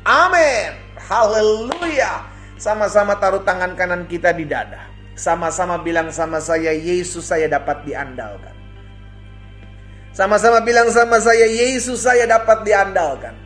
Amin. Haleluya. Sama-sama taruh tangan kanan kita di dada. Sama-sama bilang sama saya, Yesus saya dapat diandalkan. Sama-sama bilang sama saya, Yesus saya dapat diandalkan.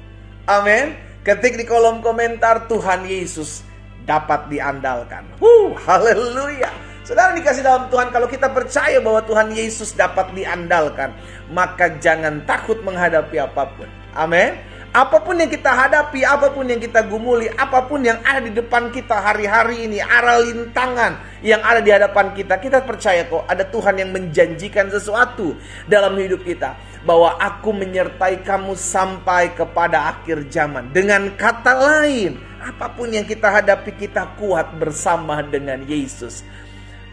Amin. Ketik di kolom komentar, Tuhan Yesus dapat diandalkan. Haleluya. Saudara dikasih dalam Tuhan, kalau kita percaya bahwa Tuhan Yesus dapat diandalkan, maka jangan takut menghadapi apapun. Amin. Apapun yang kita hadapi, apapun yang kita gumuli, apapun yang ada di depan kita hari-hari ini, arah lintangan yang ada di hadapan kita, kita percaya kok ada Tuhan yang menjanjikan sesuatu dalam hidup kita. Bahwa aku menyertai kamu sampai kepada akhir zaman. Dengan kata lain, apapun yang kita hadapi, kita kuat bersama dengan Yesus.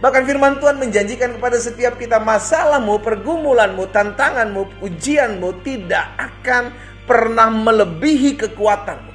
Bahkan firman Tuhan menjanjikan kepada setiap kita, masalahmu, pergumulanmu, tantanganmu, ujianmu tidak akan pernah melebihi kekuatanmu.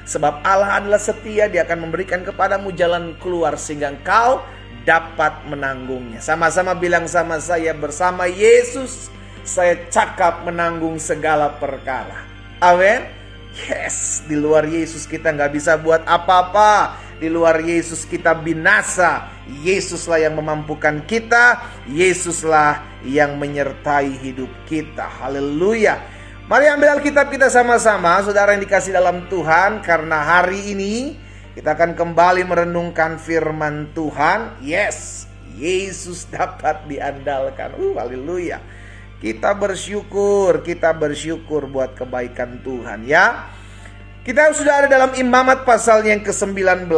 Sebab Allah adalah setia, Dia akan memberikan kepadamu jalan keluar sehingga engkau dapat menanggungnya. Sama-sama bilang sama saya, bersama Yesus saya cakap menanggung segala perkara. Amin. Yes, di luar Yesus kita nggak bisa buat apa-apa. Di luar Yesus kita binasa. Yesuslah yang memampukan kita. Yesuslah yang menyertai hidup kita. Haleluya. Mari ambil Alkitab kita sama-sama, saudara yang dikasih dalam Tuhan. Karena hari ini kita akan kembali merenungkan firman Tuhan. Yes, Yesus dapat diandalkan. Haleluya. Kita bersyukur buat kebaikan Tuhan ya. Kita sudah ada dalam Imamat pasal yang ke-19.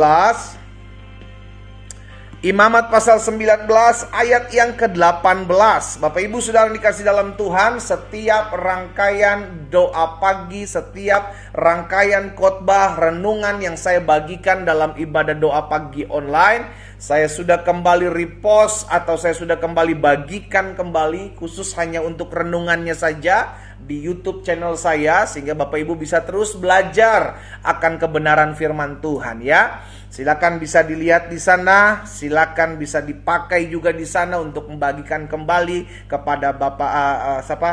Imamat pasal 19 ayat yang ke-18. Bapak Ibu Saudara dikasih dalam Tuhan, setiap rangkaian doa pagi, setiap rangkaian khotbah renungan yang saya bagikan dalam ibadah doa pagi online, saya sudah kembali repost atau saya sudah kembali bagikan kembali khusus hanya untuk renungannya saja di YouTube channel saya, sehingga Bapak Ibu bisa terus belajar akan kebenaran firman Tuhan ya. Silakan bisa dilihat di sana, silakan bisa dipakai juga di sana untuk membagikan kembali kepada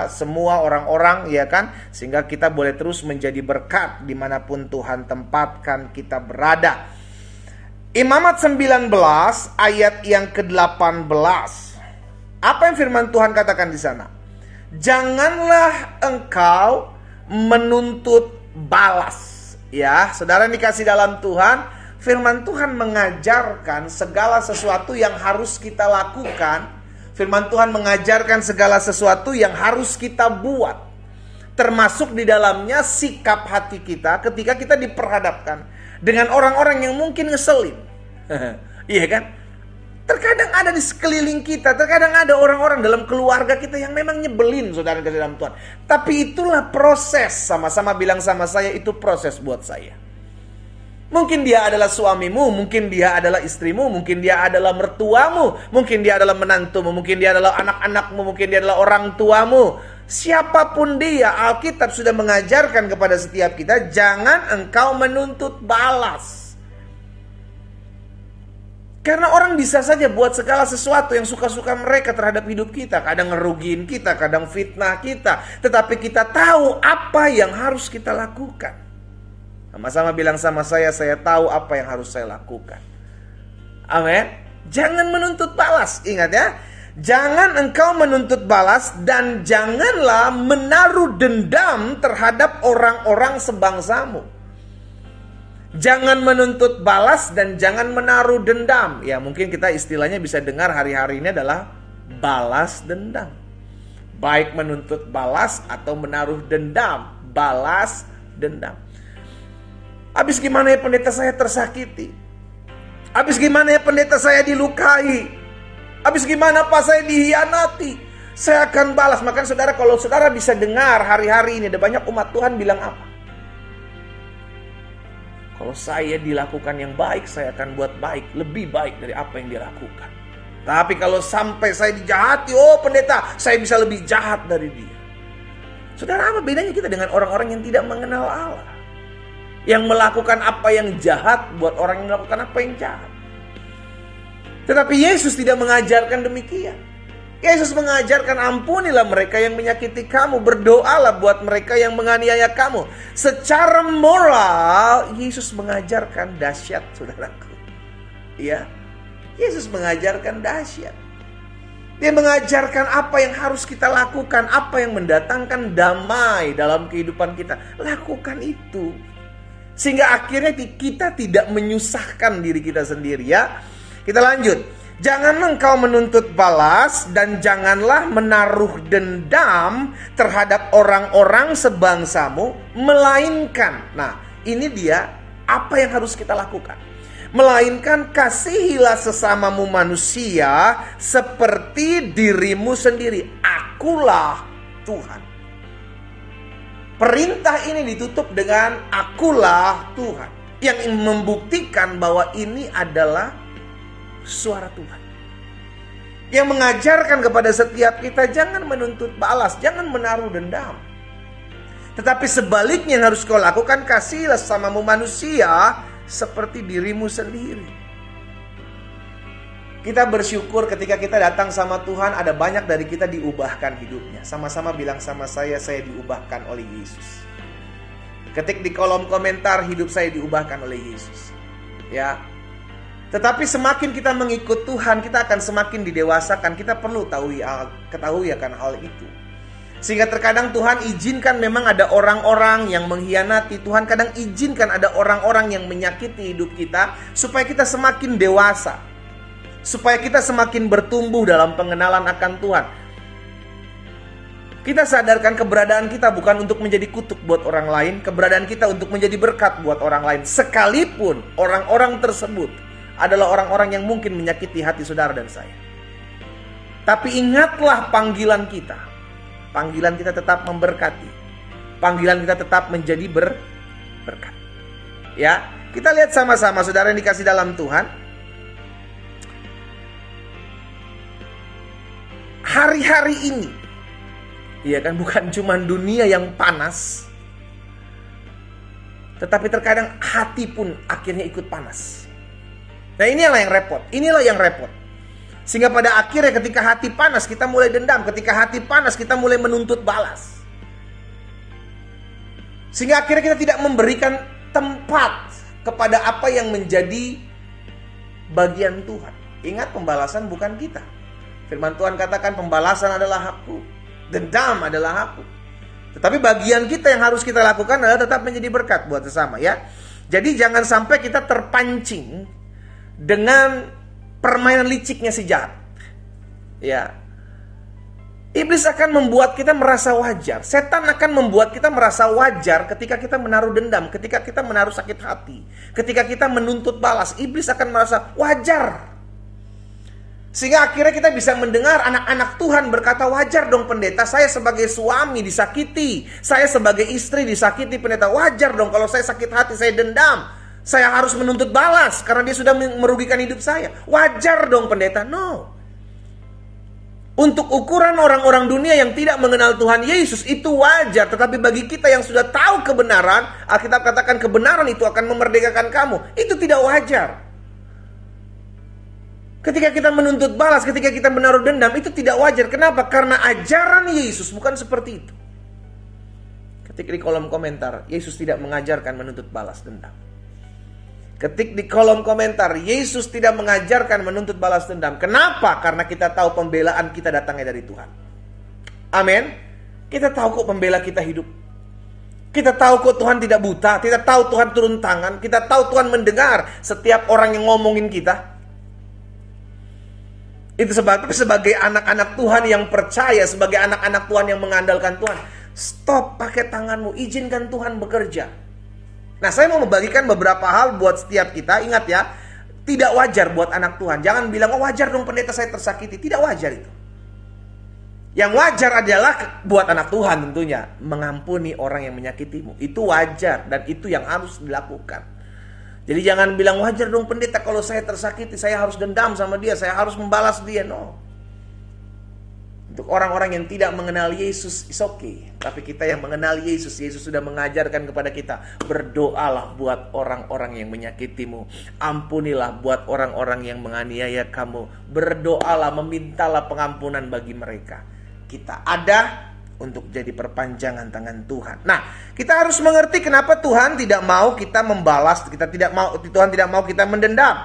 semua orang-orang ya kan, sehingga kita boleh terus menjadi berkat dimanapun Tuhan tempatkan kita berada. Imamat 19 ayat yang ke-18. Apa yang firman Tuhan katakan di sana? Janganlah engkau menuntut balas. Ya, saudara yang dikasih dalam Tuhan, firman Tuhan mengajarkan segala sesuatu yang harus kita lakukan. Firman Tuhan mengajarkan segala sesuatu yang harus kita buat. Termasuk di dalamnya sikap hati kita ketika kita diperhadapkan dengan orang-orang yang mungkin ngeselin. Iya kan? Terkadang ada di sekeliling kita, terkadang ada orang-orang dalam keluarga kita yang memang nyebelin, saudara yang dalam Tuhan. Tapi itulah proses, sama-sama bilang sama saya, itu proses buat saya. Mungkin dia adalah suamimu, mungkin dia adalah istrimu, mungkin dia adalah mertuamu, mungkin dia adalah menantumu, mungkin dia adalah anak-anakmu, mungkin dia adalah orang tuamu. Siapapun dia, Alkitab sudah mengajarkan kepada setiap kita, jangan engkau menuntut balas. Karena orang bisa saja buat segala sesuatu yang suka-suka mereka terhadap hidup kita. Kadang ngerugiin kita, kadang fitnah kita. Tetapi kita tahu apa yang harus kita lakukan. Sama-sama bilang sama saya tahu apa yang harus saya lakukan. Amin. Jangan menuntut balas, ingat ya. Jangan engkau menuntut balas dan janganlah menaruh dendam terhadap orang-orang sebangsamu. Jangan menuntut balas dan jangan menaruh dendam. Ya mungkin kita istilahnya bisa dengar hari-hari ini adalah balas dendam. Baik menuntut balas atau menaruh dendam. Balas dendam. Habis gimana ya pendeta saya tersakiti? Habis gimana ya pendeta saya dilukai? Habis gimana Pak saya dihianati? Saya akan balas. Maka saudara, kalau saudara bisa dengar hari-hari ini ada banyak umat Tuhan bilang apa? Kalau saya dilakukan yang baik, saya akan buat baik, lebih baik dari apa yang dia lakukan. Tapi kalau sampai saya dijahati, oh pendeta, saya bisa lebih jahat dari dia. Saudara, apa bedanya kita dengan orang-orang yang tidak mengenal Allah? Yang melakukan apa yang jahat buat orang yang melakukan apa yang jahat. Tetapi Yesus tidak mengajarkan demikian. Yesus mengajarkan, ampunilah mereka yang menyakiti kamu, berdoalah buat mereka yang menganiaya kamu. Secara moral, Yesus mengajarkan dahsyat, saudaraku. Ya, Yesus mengajarkan dahsyat. Dia mengajarkan apa yang harus kita lakukan, apa yang mendatangkan damai dalam kehidupan kita. Lakukan itu. Sehingga akhirnya kita tidak menyusahkan diri kita sendiri, ya. Kita lanjut. Jangan engkau menuntut balas dan janganlah menaruh dendam terhadap orang-orang sebangsamu, melainkan, nah ini dia apa yang harus kita lakukan. Melainkan kasihilah sesamamu manusia seperti dirimu sendiri. Akulah Tuhan. Perintah ini ditutup dengan akulah Tuhan, yang membuktikan bahwa ini adalah suara Tuhan, yang mengajarkan kepada setiap kita jangan menuntut balas, jangan menaruh dendam. Tetapi sebaliknya yang harus kau lakukan, kasihilah sesamamu manusia seperti dirimu sendiri. Kita bersyukur ketika kita datang sama Tuhan, ada banyak dari kita diubahkan hidupnya. Sama-sama bilang sama saya diubahkan oleh Yesus. Ketik di kolom komentar, hidup saya diubahkan oleh Yesus. Ya. Tetapi semakin kita mengikut Tuhan, kita akan semakin didewasakan. Kita perlu ketahui akan hal itu. Sehingga terkadang Tuhan izinkan memang ada orang-orang yang mengkhianati. Tuhan kadang izinkan ada orang-orang yang menyakiti hidup kita, supaya kita semakin dewasa, supaya kita semakin bertumbuh dalam pengenalan akan Tuhan. Kita sadarkan keberadaan kita bukan untuk menjadi kutuk buat orang lain. Keberadaan kita untuk menjadi berkat buat orang lain. Sekalipun orang-orang tersebut adalah orang-orang yang mungkin menyakiti hati saudara dan saya. Tapi ingatlah panggilan kita. Panggilan kita tetap memberkati. Panggilan kita tetap menjadi berkat. Ya, kita lihat sama-sama saudara yang dikasih dalam Tuhan. Hari-hari ini, ya kan, bukan cuma dunia yang panas, tetapi terkadang hati pun akhirnya ikut panas. Nah inilah yang repot. Sehingga pada akhirnya ketika hati panas kita mulai dendam. Ketika hati panas kita mulai menuntut balas. Sehingga akhirnya kita tidak memberikan tempat kepada apa yang menjadi bagian Tuhan. Ingat, pembalasan bukan kita. Firman Tuhan katakan pembalasan adalah hakku, dendam adalah hakku. Tetapi bagian kita yang harus kita lakukan adalah tetap menjadi berkat buat sesama, ya. Jadi jangan sampai kita terpancing dengan permainan liciknya si jahat. Ya. Iblis akan membuat kita merasa wajar. Setan akan membuat kita merasa wajar ketika kita menaruh dendam, ketika kita menaruh sakit hati, ketika kita menuntut balas. Iblis akan merasa wajar. Sehingga akhirnya kita bisa mendengar anak-anak Tuhan berkata, wajar dong pendeta, saya sebagai suami disakiti, saya sebagai istri disakiti pendeta. Wajar dong kalau saya sakit hati, saya dendam, saya harus menuntut balas karena dia sudah merugikan hidup saya. Wajar dong pendeta. No. Untuk ukuran orang-orang dunia yang tidak mengenal Tuhan Yesus itu wajar. Tetapi bagi kita yang sudah tahu kebenaran, Alkitab katakan kebenaran itu akan memerdekakan kamu. Itu tidak wajar. Ketika kita menuntut balas, ketika kita menaruh dendam, itu tidak wajar. Kenapa? Karena ajaran Yesus bukan seperti itu. Ketik di kolom komentar, Yesus tidak mengajarkan menuntut balas dendam. Ketik di kolom komentar, Yesus tidak mengajarkan menuntut balas dendam. Kenapa? Karena kita tahu pembelaan kita datangnya dari Tuhan. Amin. Kita tahu kok pembela kita hidup. Kita tahu kok Tuhan tidak buta. Kita tahu Tuhan turun tangan. Kita tahu Tuhan mendengar setiap orang yang ngomongin kita. Itu sebabnya sebagai anak-anak Tuhan yang percaya, sebagai anak-anak Tuhan yang mengandalkan Tuhan, stop pakai tanganmu, izinkan Tuhan bekerja. Nah, saya mau membagikan beberapa hal buat setiap kita. Ingat ya, tidak wajar buat anak Tuhan. Jangan bilang, oh wajar dong pendeta saya tersakiti. Tidak wajar itu. Yang wajar adalah buat anak Tuhan tentunya, mengampuni orang yang menyakitimu. Itu wajar dan itu yang harus dilakukan. Jadi jangan bilang, wajar dong pendeta kalau saya tersakiti, saya harus dendam sama dia, saya harus membalas dia. No. Untuk orang-orang yang tidak mengenal Yesus, it's okay. Tapi kita yang mengenal Yesus, Yesus sudah mengajarkan kepada kita, berdoalah buat orang-orang yang menyakitimu. Ampunilah buat orang-orang yang menganiaya kamu. Berdoalah, memintalah pengampunan bagi mereka. Kita ada untuk jadi perpanjangan tangan Tuhan. Nah, kita harus mengerti kenapa Tuhan tidak mau kita membalas, Tuhan tidak mau kita mendendam.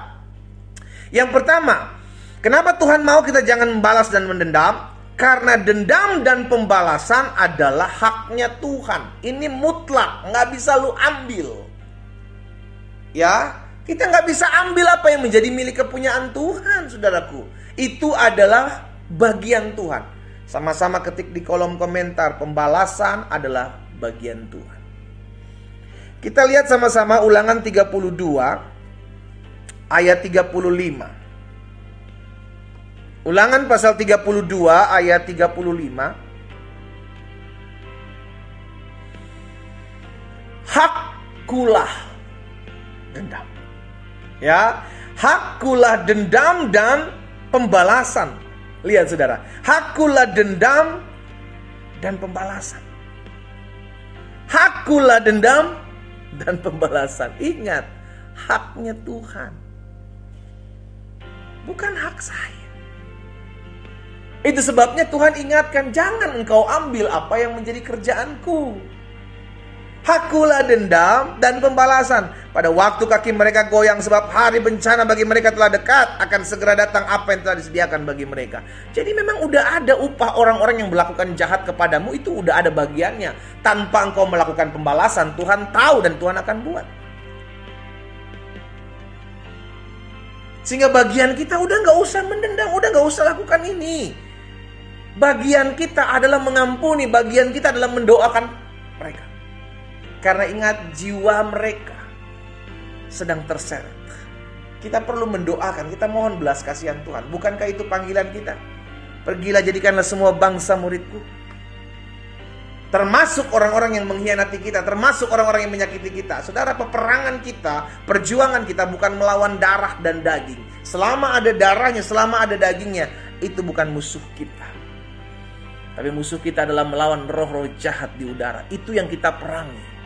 Yang pertama, kenapa Tuhan mau kita jangan membalas dan mendendam? Karena dendam dan pembalasan adalah haknya Tuhan. Ini mutlak, nggak bisa lu ambil. Ya, kita nggak bisa ambil apa yang menjadi milik kepunyaan Tuhan, saudaraku. Itu adalah bagian Tuhan. Sama-sama ketik di kolom komentar, pembalasan adalah bagian Tuhan. Kita lihat sama-sama Ulangan 32 ayat 35. Ulangan pasal 32 ayat 35. Hakkulah dendam. Ya, hakkulah dendam dan pembalasan. Lihat saudara, hakkulah dendam dan pembalasan. Hakkulah dendam dan pembalasan. Ingat, haknya Tuhan, bukan hak saya. Itu sebabnya Tuhan ingatkan, jangan engkau ambil apa yang menjadi kerjaanku. Hakkulah dendam dan pembalasan. Pada waktu kaki mereka goyang, sebab hari bencana bagi mereka telah dekat, akan segera datang apa yang telah disediakan bagi mereka. Jadi memang udah ada upah orang-orang yang melakukan jahat kepadamu, itu udah ada bagiannya. Tanpa engkau melakukan pembalasan, Tuhan tahu dan Tuhan akan buat. Sehingga bagian kita udah gak usah mendendam, udah gak usah lakukan ini. Bagian kita adalah mengampuni, bagian kita adalah mendoakan mereka. Karena ingat, jiwa mereka sedang terseret. Kita perlu mendoakan, kita mohon belas kasihan Tuhan. Bukankah itu panggilan kita? Pergilah, jadikanlah semua bangsa muridku. Termasuk orang-orang yang mengkhianati kita, termasuk orang-orang yang menyakiti kita. Saudara, peperangan kita, perjuangan kita bukan melawan darah dan daging. Selama ada darahnya, selama ada dagingnya, itu bukan musuh kita. Tapi musuh kita adalah melawan roh-roh jahat di udara. Itu yang kita perangi.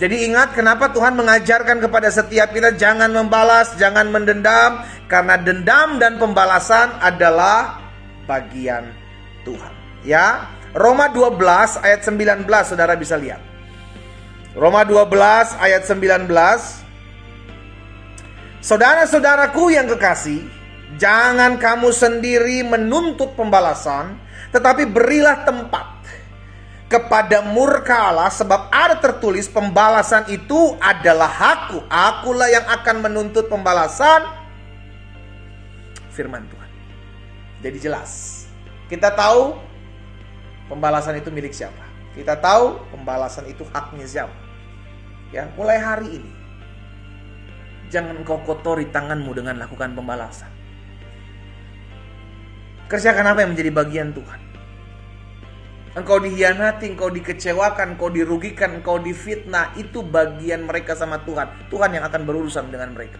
Jadi ingat, kenapa Tuhan mengajarkan kepada setiap kita jangan membalas, jangan mendendam. Karena dendam dan pembalasan adalah bagian Tuhan. Ya, Roma 12 ayat 19, saudara bisa lihat. Roma 12 ayat 19. Saudara-saudaraku yang kekasih, jangan kamu sendiri menuntut pembalasan, tetapi berilah tempat kepada murka Allah, sebab ada tertulis, pembalasan itu adalah hakku. Akulah yang akan menuntut pembalasan. Firman Tuhan. Jadi jelas. Kita tahu pembalasan itu milik siapa. Kita tahu pembalasan itu haknya siapa. Ya, mulai hari ini jangan engkau kotori tanganmu dengan lakukan pembalasan. Kerjakan apa yang menjadi bagian Tuhan. Engkau dihianati, engkau dikecewakan, engkau dirugikan, engkau difitnah, itu bagian mereka sama Tuhan. Tuhan yang akan berurusan dengan mereka.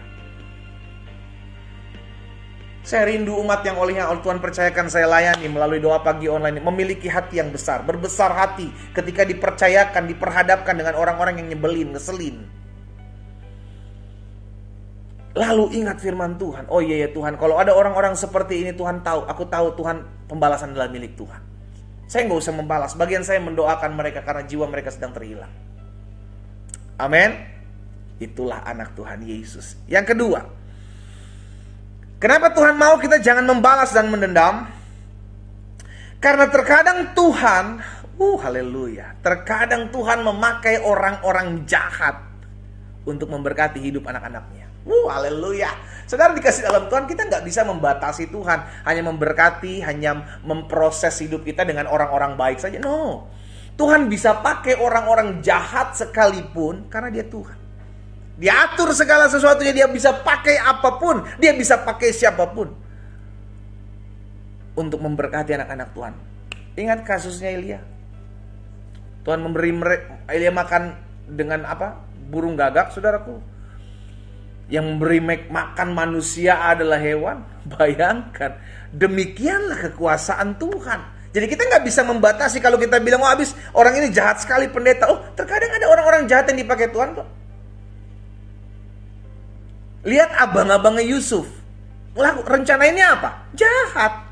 Saya rindu umat yang olehnya Tuhan percayakan saya layani melalui doa pagi online, memiliki hati yang besar, berbesar hati ketika dipercayakan, diperhadapkan dengan orang-orang yang nyebelin, ngeselin. Lalu ingat firman Tuhan. Oh iya ya Tuhan, kalau ada orang-orang seperti ini Tuhan tahu, aku tahu Tuhan pembalasan adalah milik Tuhan. Saya nggak usah membalas, bagian saya mendoakan mereka karena jiwa mereka sedang terhilang. Amin. Itulah anak Tuhan Yesus. Yang kedua, kenapa Tuhan mau kita jangan membalas dan mendendam? Karena terkadang Tuhan, haleluya, terkadang Tuhan memakai orang-orang jahat untuk memberkati hidup anak-anaknya. Haleluya. Saudara dikasih dalam Tuhan, kita nggak bisa membatasi Tuhan, hanya memberkati, hanya memproses hidup kita dengan orang-orang baik saja. No, Tuhan bisa pakai orang-orang jahat sekalipun karena dia Tuhan. Dia atur segala sesuatunya, dia bisa pakai apapun, dia bisa pakai siapapun untuk memberkati anak-anak Tuhan. Ingat kasusnya Elia. Tuhan memberi Elia makan dengan apa? Burung gagak, saudaraku. Yang memberi makan manusia adalah hewan. Bayangkan, demikianlah kekuasaan Tuhan. Jadi kita nggak bisa membatasi kalau kita bilang, oh habis orang ini jahat sekali pendeta. Oh, terkadang ada orang-orang jahat yang dipakai Tuhan kok. Lihat abang-abangnya Yusuf. Rencanainnya apa? Jahat.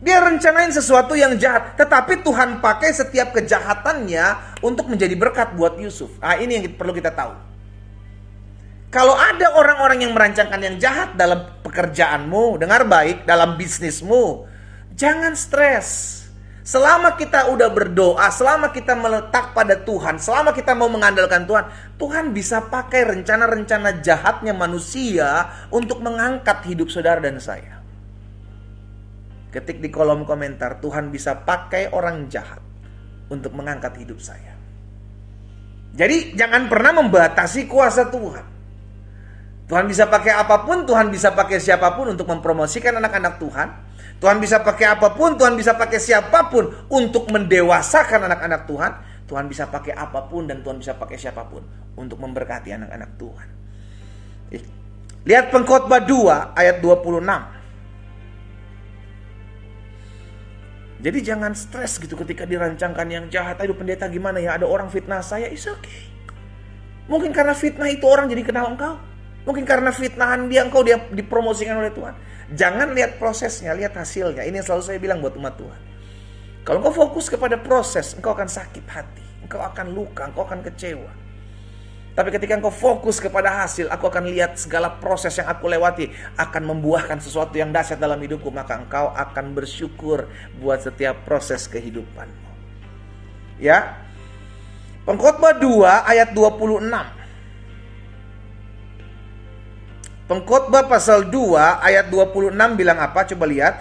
Dia rencanain sesuatu yang jahat. Tetapi Tuhan pakai setiap kejahatannya untuk menjadi berkat buat Yusuf. Nah, ini yang perlu kita tahu. Kalau ada orang-orang yang merancangkan yang jahat dalam pekerjaanmu, dengar baik, dalam bisnismu, jangan stres. Selama kita udah berdoa, selama kita meletak pada Tuhan, selama kita mau mengandalkan Tuhan, Tuhan bisa pakai rencana-rencana jahatnya manusia untuk mengangkat hidup saudara dan saya. Ketik di kolom komentar, Tuhan bisa pakai orang jahat untuk mengangkat hidup saya. Jadi jangan pernah membatasi kuasa Tuhan. Tuhan bisa pakai apapun, Tuhan bisa pakai siapapun untuk mempromosikan anak-anak Tuhan. Tuhan bisa pakai apapun, Tuhan bisa pakai siapapun untuk mendewasakan anak-anak Tuhan. Tuhan bisa pakai apapun dan Tuhan bisa pakai siapapun untuk memberkati anak-anak Tuhan. Lihat Pengkhotbah 2 ayat 26. Jadi jangan stres gitu ketika dirancangkan yang jahat. Aduh pendeta gimana ya, ada orang fitnah saya, it's okay. Mungkin karena fitnah itu orang jadi kenal engkau. Mungkin karena fitnahan dia dipromosikan oleh Tuhan. Jangan lihat prosesnya, lihat hasilnya. Ini yang selalu saya bilang buat umat Tuhan. Kalau engkau fokus kepada proses, engkau akan sakit hati. Engkau akan luka, engkau akan kecewa. Tapi ketika engkau fokus kepada hasil, aku akan lihat segala proses yang aku lewati akan membuahkan sesuatu yang dahsyat dalam hidupku. Maka engkau akan bersyukur buat setiap proses kehidupanmu. Ya. Pengkhotbah 2 ayat 26. Pengkhotbah pasal 2 ayat 26 bilang apa? Coba lihat.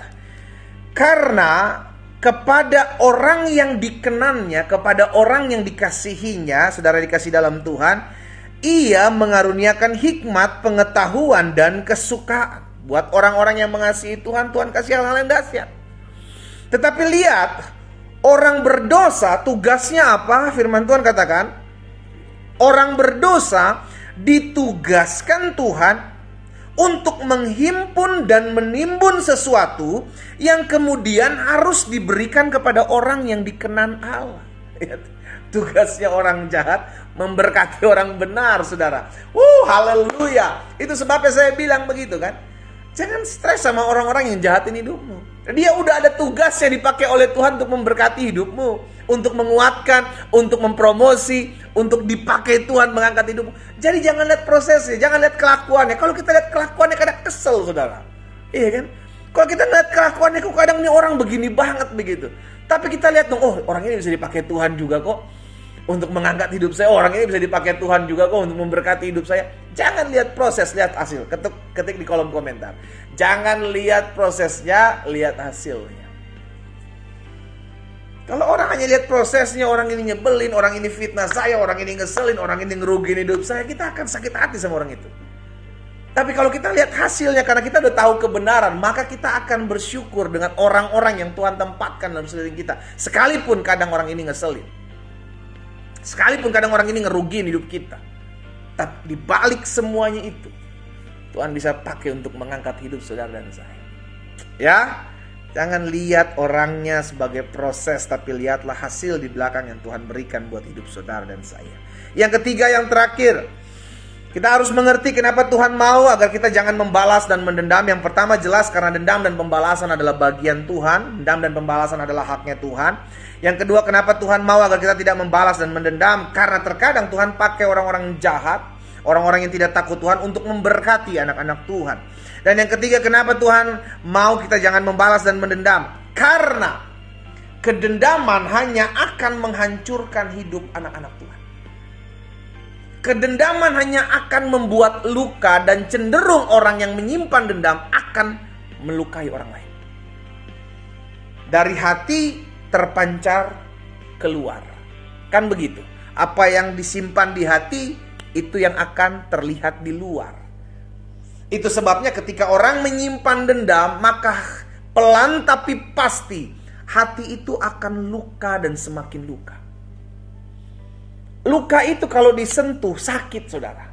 Karena kepada orang yang dikenannya, kepada orang yang dikasihinya, saudara dikasih dalam Tuhan, ia mengaruniakan hikmat, pengetahuan, dan kesukaan. Buat orang-orang yang mengasihi Tuhan, Tuhan kasih hal-hal yang dahsyat. Tetapi lihat, orang berdosa tugasnya apa? Firman Tuhan katakan, orang berdosa ditugaskan Tuhan untuk menghimpun dan menimbun sesuatu yang kemudian harus diberikan kepada orang yang dikenan Allah. Tugasnya orang jahat memberkati orang benar, saudara. Haleluya. Itu sebabnya saya bilang begitu kan. Jangan stres sama orang-orang yang jahatin hidupmu. Dia udah ada tugas yang dipakai oleh Tuhan untuk memberkati hidupmu, untuk menguatkan, untuk mempromosi, untuk dipakai Tuhan mengangkat hidupmu. Jadi jangan lihat prosesnya, jangan lihat kelakuannya. Kalau kita lihat kelakuannya kadang kesel, saudara. Iya kan? Kalau kita lihat kelakuannya kok kadang nih orang begini banget begitu. Tapi kita lihat dong, oh orang ini bisa dipakai Tuhan juga kok untuk mengangkat hidup saya. Orang ini bisa dipakai Tuhan juga kok untuk memberkati hidup saya. Jangan lihat proses, lihat hasil. Ketik di kolom komentar. Jangan lihat prosesnya, lihat hasilnya. Kalau orang hanya lihat prosesnya, orang ini nyebelin, orang ini fitnah saya, orang ini ngeselin, orang ini ngerugiin hidup saya, kita akan sakit hati sama orang itu. Tapi kalau kita lihat hasilnya, karena kita udah tahu kebenaran, maka kita akan bersyukur dengan orang-orang yang Tuhan tempatkan dalam sekeliling kita. Sekalipun kadang orang ini ngeselin, sekalipun kadang orang ini ngerugiin hidup kita, tapi dibalik semuanya itu, Tuhan bisa pakai untuk mengangkat hidup saudara dan saya. Ya, jangan lihat orangnya sebagai proses, tapi lihatlah hasil di belakang yang Tuhan berikan buat hidup saudara dan saya. Yang ketiga, yang terakhir, kita harus mengerti kenapa Tuhan mau agar kita jangan membalas dan mendendam. Yang pertama jelas karena dendam dan pembalasan adalah bagian Tuhan. Dendam dan pembalasan adalah haknya Tuhan. Yang kedua, kenapa Tuhan mau agar kita tidak membalas dan mendendam? Karena terkadang Tuhan pakai orang-orang jahat, orang-orang yang tidak takut Tuhan untuk memberkati anak-anak Tuhan. Dan yang ketiga, kenapa Tuhan mau kita jangan membalas dan mendendam? Karena kedendaman hanya akan menghancurkan hidup anak-anak Tuhan. Kedendaman hanya akan membuat luka, dan cenderung orang yang menyimpan dendam akan melukai orang lain. Dari hati terpancar keluar. Kan begitu. Apa yang disimpan di hati, itu yang akan terlihat di luar. Itu sebabnya ketika orang menyimpan dendam, maka pelan tapi pasti hati itu akan luka dan semakin luka. Luka itu kalau disentuh sakit, saudara.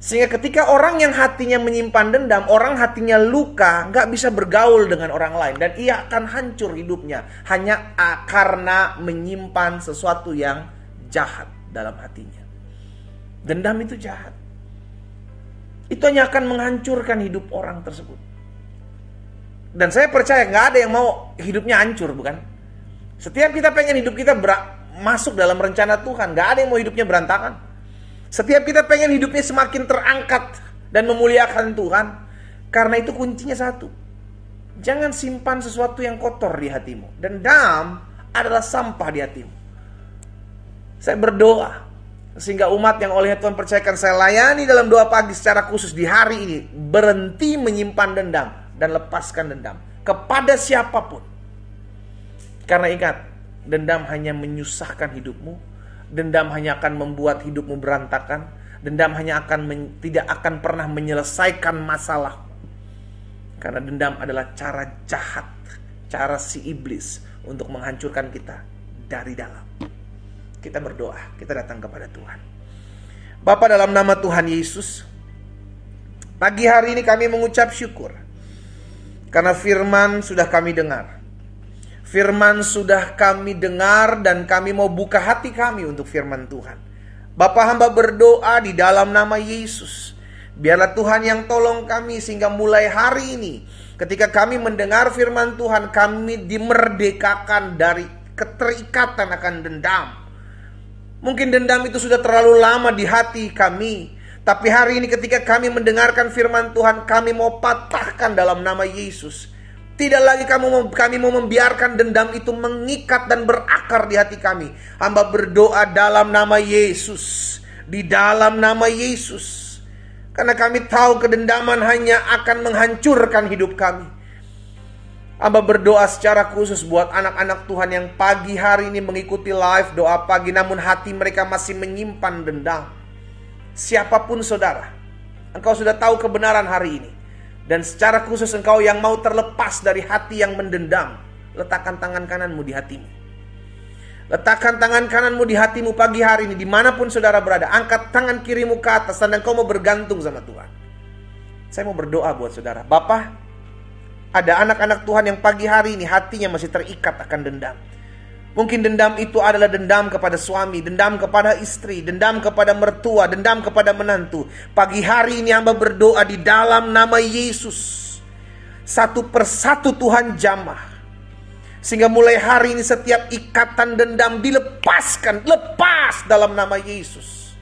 Sehingga ketika orang yang hatinya menyimpan dendam, orang hatinya luka, nggak bisa bergaul dengan orang lain. Dan ia akan hancur hidupnya hanya karena menyimpan sesuatu yang jahat dalam hatinya. Dendam itu jahat. Itu hanya akan menghancurkan hidup orang tersebut. Dan saya percaya nggak ada yang mau hidupnya hancur, bukan? Setiap kita pengen hidup kita masuk dalam rencana Tuhan. Nggak ada yang mau hidupnya berantakan. Setiap kita pengen hidupnya semakin terangkat dan memuliakan Tuhan. Karena itu kuncinya satu. Jangan simpan sesuatu yang kotor di hatimu. Dendam adalah sampah di hatimu. Saya berdoa sehingga umat yang oleh Tuhan percayakan saya layani dalam doa pagi secara khusus di hari ini, berhenti menyimpan dendam dan lepaskan dendam kepada siapapun. Karena ingat, dendam hanya menyusahkan hidupmu. Dendam hanya akan membuat hidupmu berantakan. Dendam hanya tidak akan pernah menyelesaikan masalah. Karena dendam adalah cara jahat, cara si iblis untuk menghancurkan kita dari dalam. Kita berdoa, kita datang kepada Tuhan. Bapa, dalam nama Tuhan Yesus, pagi hari ini kami mengucap syukur karena firman sudah kami dengar. Firman sudah kami dengar dan kami mau buka hati kami untuk firman Tuhan. Bapa, hamba berdoa di dalam nama Yesus. Biarlah Tuhan yang tolong kami sehingga mulai hari ini ketika kami mendengar firman Tuhan, kami dimerdekakan dari keterikatan akan dendam. Mungkin dendam itu sudah terlalu lama di hati kami. Tapi hari ini ketika kami mendengarkan firman Tuhan, kami mau patahkan dalam nama Yesus. Tidak lagi kami mau membiarkan dendam itu mengikat dan berakar di hati kami. Hamba berdoa dalam nama Yesus. Di dalam nama Yesus. Karena kami tahu kedendaman hanya akan menghancurkan hidup kami. Hamba berdoa secara khusus buat anak-anak Tuhan yang pagi hari ini mengikuti live doa pagi, namun hati mereka masih menyimpan dendam. Siapapun saudara, engkau sudah tahu kebenaran hari ini. Dan secara khusus engkau yang mau terlepas dari hati yang mendendam, letakkan tangan kananmu di hatimu. Letakkan tangan kananmu di hatimu pagi hari ini, dimanapun saudara berada. Angkat tangan kirimu ke atas, dan engkau mau bergantung sama Tuhan. Saya mau berdoa buat saudara. Bapa, ada anak-anak Tuhan yang pagi hari ini hatinya masih terikat akan dendam. Mungkin dendam itu adalah dendam kepada suami, dendam kepada istri, dendam kepada mertua, dendam kepada menantu. Pagi hari ini hamba berdoa di dalam nama Yesus. Satu persatu Tuhan jamah. Sehingga mulai hari ini setiap ikatan dendam dilepaskan. Lepas dalam nama Yesus.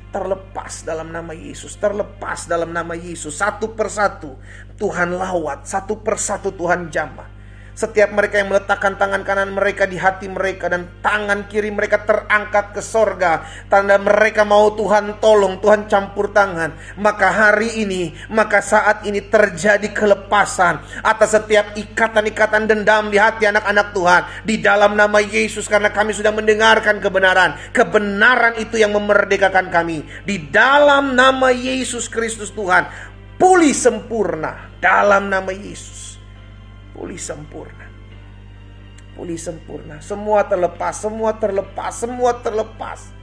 Terlepas dalam nama Yesus. Terlepas dalam nama Yesus. Satu persatu Tuhan lawat. Satu persatu Tuhan jamah. Setiap mereka yang meletakkan tangan kanan mereka di hati mereka dan tangan kiri mereka terangkat ke sorga, tanda mereka mau Tuhan tolong, Tuhan campur tangan. Maka hari ini, maka saat ini terjadi kelepasan atas setiap ikatan-ikatan dendam di hati anak-anak Tuhan. Di dalam nama Yesus, karena kami sudah mendengarkan kebenaran. Kebenaran itu yang memerdekakan kami. Di dalam nama Yesus Kristus Tuhan, pulih sempurna dalam nama Yesus. Pulih sempurna. Pulih sempurna. Semua terlepas. Semua terlepas. Semua terlepas.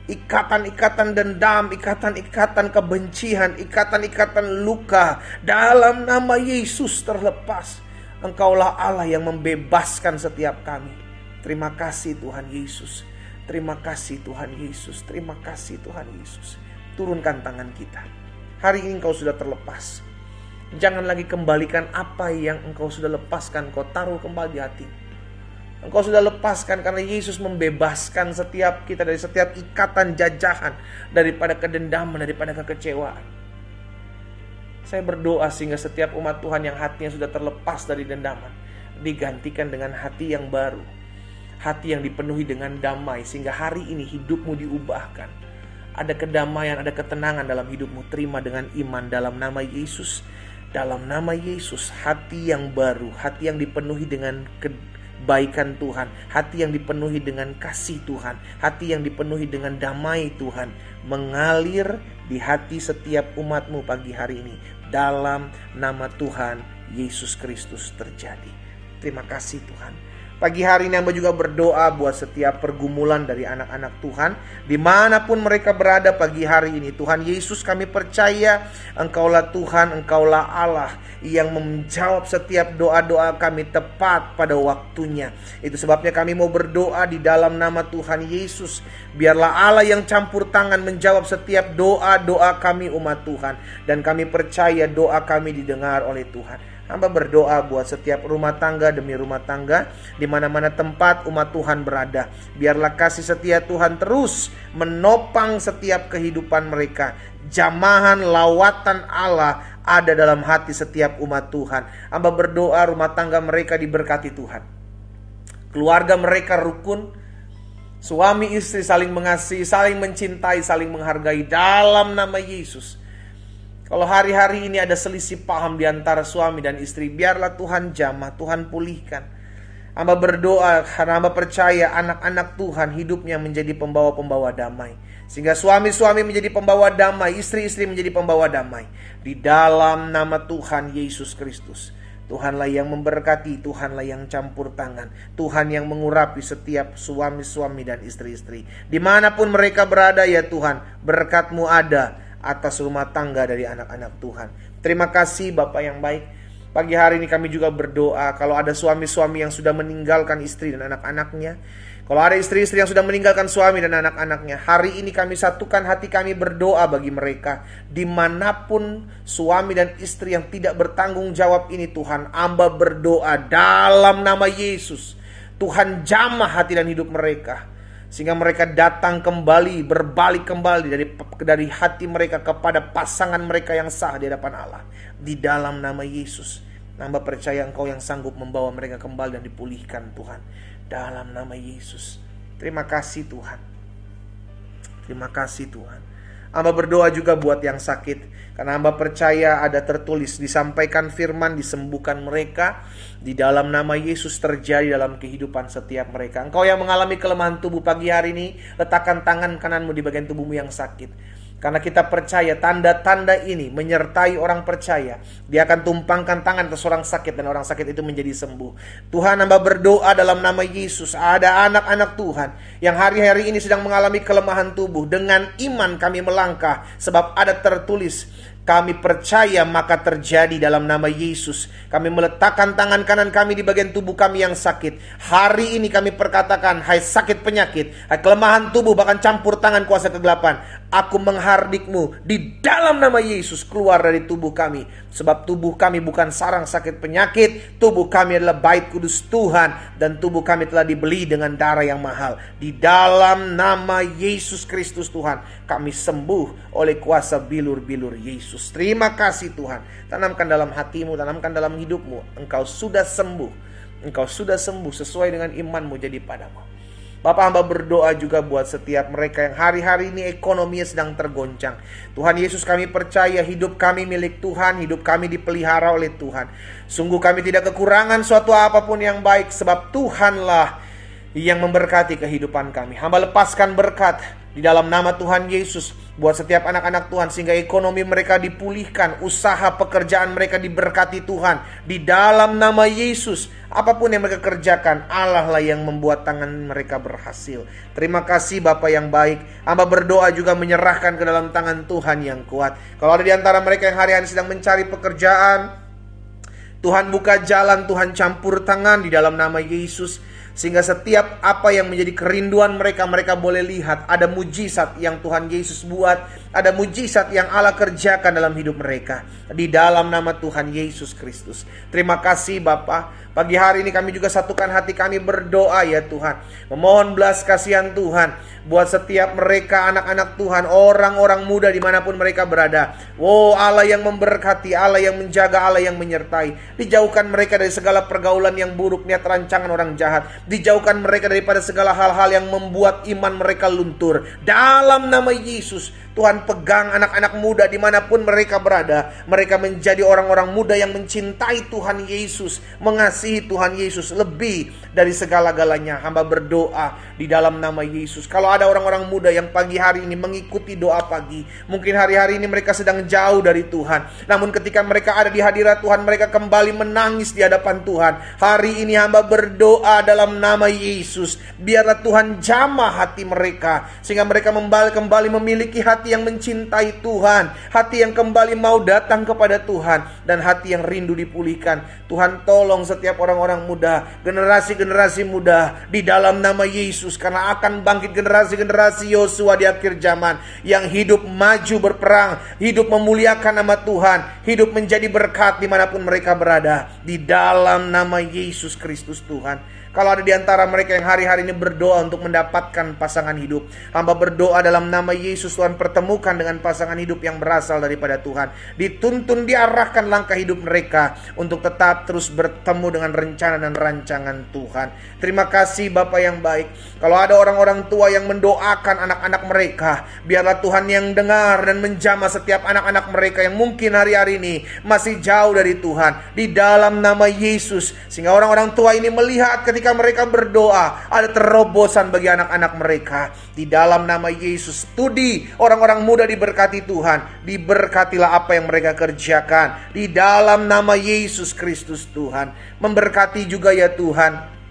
Ikatan-ikatan dendam. Ikatan-ikatan kebencian. Ikatan-ikatan luka. Dalam nama Yesus terlepas. Engkaulah Allah yang membebaskan setiap kami. Terima kasih Tuhan Yesus. Terima kasih Tuhan Yesus. Terima kasih Tuhan Yesus. Turunkan tangan kita. Hari ini engkau sudah terlepas. Jangan lagi kembalikan apa yang engkau sudah lepaskan. Kau taruh kembali di hati. Engkau sudah lepaskan karena Yesus membebaskan setiap kita dari setiap ikatan jajahan, daripada kedendaman, daripada kekecewaan. Saya berdoa sehingga setiap umat Tuhan yang hatinya sudah terlepas dari dendaman digantikan dengan hati yang baru. Hati yang dipenuhi dengan damai sehingga hari ini hidupmu diubahkan. Ada kedamaian, ada ketenangan dalam hidupmu. Terima dengan iman dalam nama Yesus. Dalam nama Yesus, hati yang baru, hati yang dipenuhi dengan kebaikan Tuhan, hati yang dipenuhi dengan kasih Tuhan, hati yang dipenuhi dengan damai Tuhan, mengalir di hati setiap umatmu pagi hari ini. Dalam nama Tuhan Yesus Kristus terjadi. Terima kasih Tuhan. Pagi hari ini hamba juga berdoa buat setiap pergumulan dari anak-anak Tuhan, dimanapun mereka berada pagi hari ini. Tuhan Yesus, kami percaya Engkaulah Tuhan, Engkaulah Allah yang menjawab setiap doa-doa kami tepat pada waktunya. Itu sebabnya kami mau berdoa di dalam nama Tuhan Yesus. Biarlah Allah yang campur tangan menjawab setiap doa-doa kami umat Tuhan. Dan kami percaya doa kami didengar oleh Tuhan. Hamba berdoa buat setiap rumah tangga demi rumah tangga, di mana-mana tempat umat Tuhan berada. Biarlah kasih setia Tuhan terus menopang setiap kehidupan mereka. Jamahan lawatan Allah ada dalam hati setiap umat Tuhan. Hamba berdoa rumah tangga mereka diberkati Tuhan. Keluarga mereka rukun. Suami istri saling mengasihi, saling mencintai, saling menghargai dalam nama Yesus. Kalau hari-hari ini ada selisih paham di antara suami dan istri, biarlah Tuhan jamah, Tuhan pulihkan. Hamba berdoa karena hamba percaya anak-anak Tuhan hidupnya menjadi pembawa-pembawa damai. Sehingga suami-suami menjadi pembawa damai, istri-istri menjadi pembawa damai. Di dalam nama Tuhan Yesus Kristus. Tuhanlah yang memberkati, Tuhanlah yang campur tangan, Tuhan yang mengurapi setiap suami-suami dan istri-istri. Dimanapun mereka berada ya Tuhan, berkat-Mu ada atas rumah tangga dari anak-anak Tuhan. Terima kasih Bapak yang baik. Pagi hari ini kami juga berdoa kalau ada suami-suami yang sudah meninggalkan istri dan anak-anaknya, kalau ada istri-istri yang sudah meninggalkan suami dan anak-anaknya, hari ini kami satukan hati kami berdoa bagi mereka. Dimanapun suami dan istri yang tidak bertanggung jawab ini Tuhan, hamba berdoa dalam nama Yesus, Tuhan jamah hati dan hidup mereka, sehingga mereka datang kembali, berbalik kembali dari hati mereka kepada pasangan mereka yang sah di hadapan Allah. Di dalam nama Yesus, hamba percaya Engkau yang sanggup membawa mereka kembali dan dipulihkan Tuhan. Dalam nama Yesus. Terima kasih Tuhan. Terima kasih Tuhan. Hamba berdoa juga buat yang sakit, karena hamba percaya ada tertulis, disampaikan firman, disembuhkan mereka. Di dalam nama Yesus terjadi dalam kehidupan setiap mereka. Engkau yang mengalami kelemahan tubuh pagi hari ini, letakkan tangan kananmu di bagian tubuhmu yang sakit. Karena kita percaya tanda-tanda ini menyertai orang percaya. Dia akan tumpangkan tangan atas orang sakit dan orang sakit itu menjadi sembuh. Tuhan, hamba berdoa dalam nama Yesus. Ada anak-anak Tuhan yang hari-hari ini sedang mengalami kelemahan tubuh. Dengan iman kami melangkah, sebab ada tertulis, kami percaya maka terjadi dalam nama Yesus. Kami meletakkan tangan kanan kami di bagian tubuh kami yang sakit. Hari ini kami perkatakan, hai sakit penyakit, hai kelemahan tubuh, bahkan campur tangan kuasa kegelapan, aku menghardikmu di dalam nama Yesus, keluar dari tubuh kami. Sebab tubuh kami bukan sarang sakit penyakit, tubuh kami adalah bait kudus Tuhan, dan tubuh kami telah dibeli dengan darah yang mahal. Di dalam nama Yesus Kristus Tuhan, kami sembuh oleh kuasa bilur-bilur Yesus. Terima kasih Tuhan. Tanamkan dalam hatimu, tanamkan dalam hidupmu, Engkau sudah sembuh. Engkau sudah sembuh sesuai dengan imanmu jadi padamu. Bapak, hamba berdoa juga buat setiap mereka yang hari-hari ini ekonominya sedang tergoncang. Tuhan Yesus, kami percaya hidup kami milik Tuhan, hidup kami dipelihara oleh Tuhan. Sungguh kami tidak kekurangan suatu apapun yang baik, sebab Tuhanlah yang memberkati kehidupan kami. Hamba lepaskan berkat di dalam nama Tuhan Yesus buat setiap anak-anak Tuhan, sehingga ekonomi mereka dipulihkan, usaha pekerjaan mereka diberkati Tuhan. Di dalam nama Yesus, apapun yang mereka kerjakan, Allah lah yang membuat tangan mereka berhasil. Terima kasih Bapa yang baik. Hamba berdoa juga menyerahkan ke dalam tangan Tuhan yang kuat. Kalau ada di antara mereka yang hari-hari sedang mencari pekerjaan, Tuhan buka jalan, Tuhan campur tangan di dalam nama Yesus, sehingga setiap apa yang menjadi kerinduan mereka, mereka boleh lihat ada mujizat yang Tuhan Yesus buat, ada mujizat yang Allah kerjakan dalam hidup mereka. Di dalam nama Tuhan Yesus Kristus. Terima kasih Bapa. Pagi hari ini kami juga satukan hati kami berdoa ya Tuhan, memohon belas kasihan Tuhan buat setiap mereka, anak-anak Tuhan, orang-orang muda dimanapun mereka berada. Oh Allah yang memberkati, Allah yang menjaga, Allah yang menyertai. Dijauhkan mereka dari segala pergaulan yang buruk, niat rancangan orang jahat. Dijauhkan mereka daripada segala hal-hal yang membuat iman mereka luntur. Dalam nama Yesus, Tuhan pegang anak-anak muda dimanapun mereka berada. Mereka menjadi orang-orang muda yang mencintai Tuhan Yesus, mengasihi Tuhan Yesus lebih dari segala-galanya. Hamba berdoa di dalam nama Yesus, kalau ada orang-orang muda yang pagi hari ini mengikuti doa pagi, mungkin hari-hari ini mereka sedang jauh dari Tuhan, namun ketika mereka ada di hadirat Tuhan, mereka kembali menangis di hadapan Tuhan. Hari ini hamba berdoa dalam nama Yesus, biarlah Tuhan jamah hati mereka, sehingga mereka kembali memiliki hati yang mencintai Tuhan, hati yang kembali mau datang kepada Tuhan, dan hati yang rindu dipulihkan. Tuhan tolong setiap orang-orang muda, generasi-generasi muda di dalam nama Yesus, karena akan bangkit generasi-generasi Yosua di akhir zaman yang hidup maju berperang, hidup memuliakan nama Tuhan, hidup menjadi berkat dimanapun mereka berada, di dalam nama Yesus Kristus Tuhan. Kalau ada di antara mereka yang hari-hari ini berdoa untuk mendapatkan pasangan hidup, hamba berdoa dalam nama Yesus, Tuhan pertemukan dengan pasangan hidup yang berasal daripada Tuhan. Dituntun, diarahkan langkah hidup mereka untuk tetap terus bertemu dengan rencana dan rancangan Tuhan. Terima kasih Bapa yang baik. Kalau ada orang-orang tua yang mendoakan anak-anak mereka, biarlah Tuhan yang dengar dan menjamah setiap anak-anak mereka yang mungkin hari-hari ini masih jauh dari Tuhan, di dalam nama Yesus. Sehingga orang-orang tua ini melihat ketika mereka berdoa, ada terobosan bagi anak-anak mereka. Di dalam nama Yesus, studi orang-orang muda diberkati Tuhan. Diberkatilah apa yang mereka kerjakan. Di dalam nama Yesus Kristus Tuhan. Memberkati juga ya Tuhan.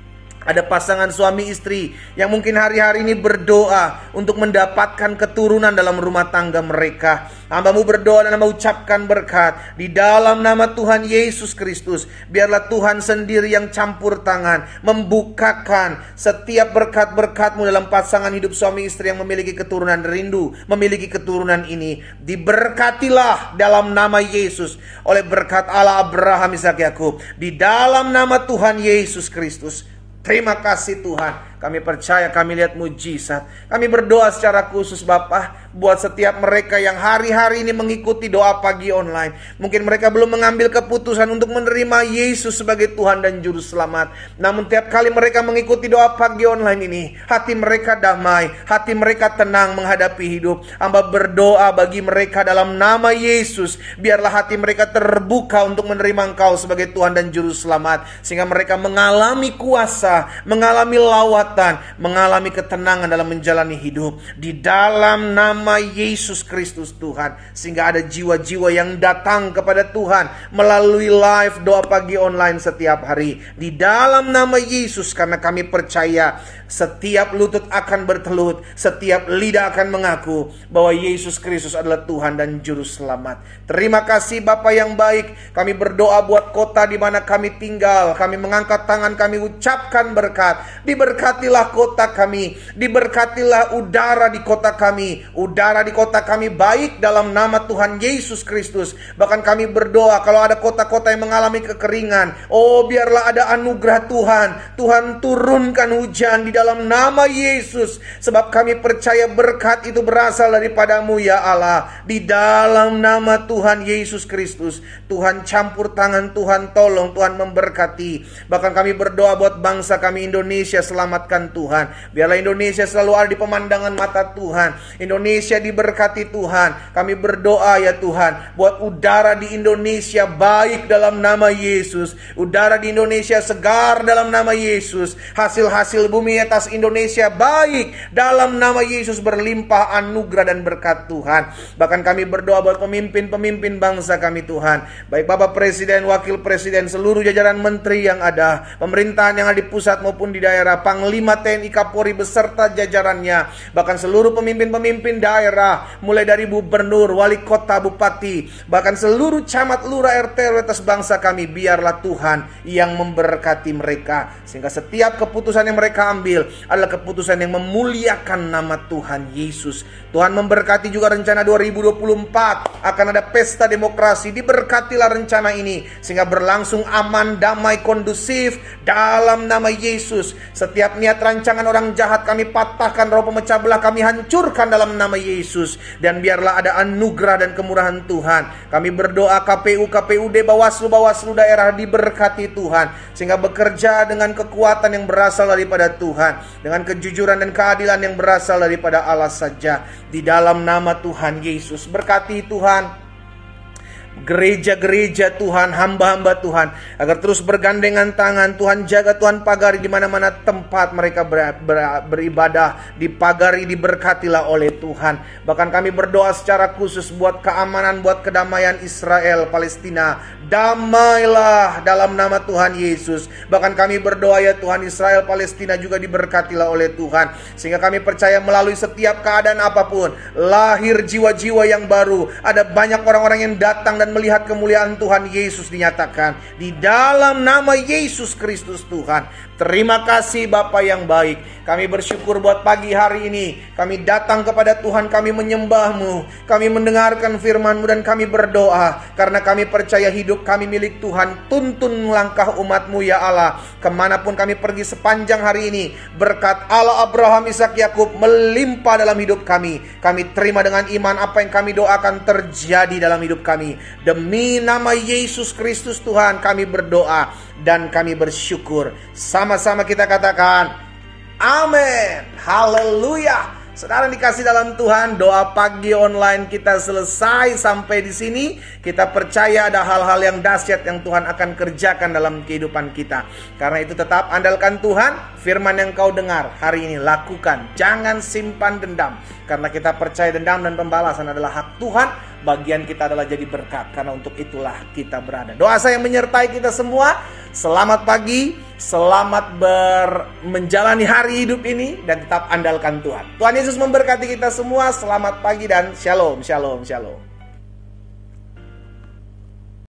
Ada pasangan suami istri yang mungkin hari-hari ini berdoa untuk mendapatkan keturunan dalam rumah tangga mereka. Hamba-Mu berdoa dan mengucapkan berkat di dalam nama Tuhan Yesus Kristus. Biarlah Tuhan sendiri yang campur tangan, membukakan setiap berkat-berkat-Mu dalam pasangan hidup suami istri yang memiliki keturunan, rindu memiliki keturunan ini. Diberkatilah dalam nama Yesus oleh berkat Allah Abraham, Ishak, Yakub. Di dalam nama Tuhan Yesus Kristus. Terima kasih Tuhan. Kami percaya, kami lihat mujizat. Kami berdoa secara khusus Bapa, buat setiap mereka yang hari-hari ini mengikuti doa pagi online. Mungkin mereka belum mengambil keputusan untuk menerima Yesus sebagai Tuhan dan Juru Selamat. Namun tiap kali mereka mengikuti doa pagi online ini, hati mereka damai, hati mereka tenang menghadapi hidup. Hamba berdoa bagi mereka dalam nama Yesus, biarlah hati mereka terbuka untuk menerima Engkau sebagai Tuhan dan Juru Selamat. Sehingga mereka mengalami kuasa, mengalami lawatan, mengalami ketenangan dalam menjalani hidup. Di dalam nama Yesus Kristus Tuhan. Sehingga ada jiwa-jiwa yang datang kepada Tuhan melalui live doa pagi online setiap hari. Di dalam nama Yesus, karena kami percaya setiap lutut akan bertelut, setiap lidah akan mengaku bahwa Yesus Kristus adalah Tuhan dan Juru Selamat. Terima kasih Bapa yang baik. Kami berdoa buat kota di mana kami tinggal. Kami mengangkat tangan, kami ucapkan berkat. Diberkatilah kota kami, diberkatilah udara di kota kami. Udara di kota kami baik dalam nama Tuhan Yesus Kristus. Bahkan kami berdoa kalau ada kota-kota yang mengalami kekeringan, oh biarlah ada anugerah Tuhan. Tuhan turunkan hujan di dalam nama Yesus. Sebab kami percaya berkat itu berasal daripada-Mu ya Allah. Di dalam nama Tuhan Yesus Kristus, Tuhan campur tangan, Tuhan tolong, Tuhan memberkati. Bahkan kami berdoa buat bangsa kami Indonesia, selamatkan Tuhan. Biarlah Indonesia selalu ada di pemandangan mata Tuhan. Indonesia diberkati Tuhan. Kami berdoa ya Tuhan, buat udara di Indonesia baik dalam nama Yesus. Udara di Indonesia segar dalam nama Yesus. Hasil-hasil bumi atas Indonesia baik dalam nama Yesus, berlimpah anugerah dan berkat Tuhan. Bahkan kami berdoa buat pemimpin-pemimpin bangsa kami Tuhan, baik Bapak Presiden, Wakil Presiden, seluruh jajaran menteri yang ada, pemerintahan yang ada di pusat maupun di daerah, Panglima TNI Kapolri beserta jajarannya, bahkan seluruh pemimpin-pemimpin daerah, mulai dari gubernur, wali kota, bupati, bahkan seluruh camat, lurah, RT, RW atas bangsa kami. Biarlah Tuhan yang memberkati mereka, sehingga setiap keputusan yang mereka ambil adalah keputusan yang memuliakan nama Tuhan Yesus. Tuhan memberkati juga rencana 2024 akan ada pesta demokrasi. Diberkatilah rencana ini sehingga berlangsung aman, damai, kondusif dalam nama Yesus. Setiap niat rancangan orang jahat kami patahkan, roh pemecah belah kami hancurkan dalam nama Yesus. Dan biarlah ada anugerah dan kemurahan Tuhan. Kami berdoa KPU, KPUD, Bawaslu daerah diberkati Tuhan, sehingga bekerja dengan kekuatan yang berasal daripada Tuhan, dengan kejujuran dan keadilan yang berasal daripada Allah saja. Di dalam nama Tuhan Yesus, berkati Tuhan gereja-gereja Tuhan, hamba-hamba Tuhan, agar terus bergandengan tangan. Tuhan jaga, Tuhan pagari di mana-mana tempat mereka beribadah, dipagari, diberkatilah oleh Tuhan. Bahkan kami berdoa secara khusus buat keamanan, buat kedamaian Israel, Palestina. Damailah dalam nama Tuhan Yesus. Bahkan kami berdoa ya Tuhan, Israel, Palestina juga diberkatilah oleh Tuhan, sehingga kami percaya melalui setiap keadaan apapun, lahir jiwa-jiwa yang baru. Ada banyak orang-orang yang datang dan melihat kemuliaan Tuhan Yesus dinyatakan di dalam nama Yesus Kristus Tuhan. Terima kasih Bapa yang baik. Kami bersyukur buat pagi hari ini. Kami datang kepada Tuhan, kami menyembah-Mu, kami mendengarkan firman-Mu, dan kami berdoa karena kami percaya hidup kami milik Tuhan. Tuntun langkah umat-Mu ya Allah, kemanapun kami pergi sepanjang hari ini. Berkat Allah Abraham, Ishak, Yakub melimpah dalam hidup kami. Kami terima dengan iman apa yang kami doakan terjadi dalam hidup kami. Demi nama Yesus Kristus Tuhan kami berdoa dan kami bersyukur. Sama-sama kita katakan amin. Haleluya. Saudara dikasih dalam Tuhan, doa pagi online kita selesai sampai di sini. Kita percaya ada hal-hal yang dahsyat yang Tuhan akan kerjakan dalam kehidupan kita. Karena itu tetap andalkan Tuhan. Firman yang kau dengar hari ini lakukan. Jangan simpan dendam. Karena kita percaya dendam dan pembalasan adalah hak Tuhan. Bagian kita adalah jadi berkat. Karena untuk itulah kita berada. Doa saya menyertai kita semua. Selamat pagi, selamat menjalani hari hidup ini, dan tetap andalkan Tuhan. Tuhan Yesus memberkati kita semua. Selamat pagi dan shalom, shalom, shalom.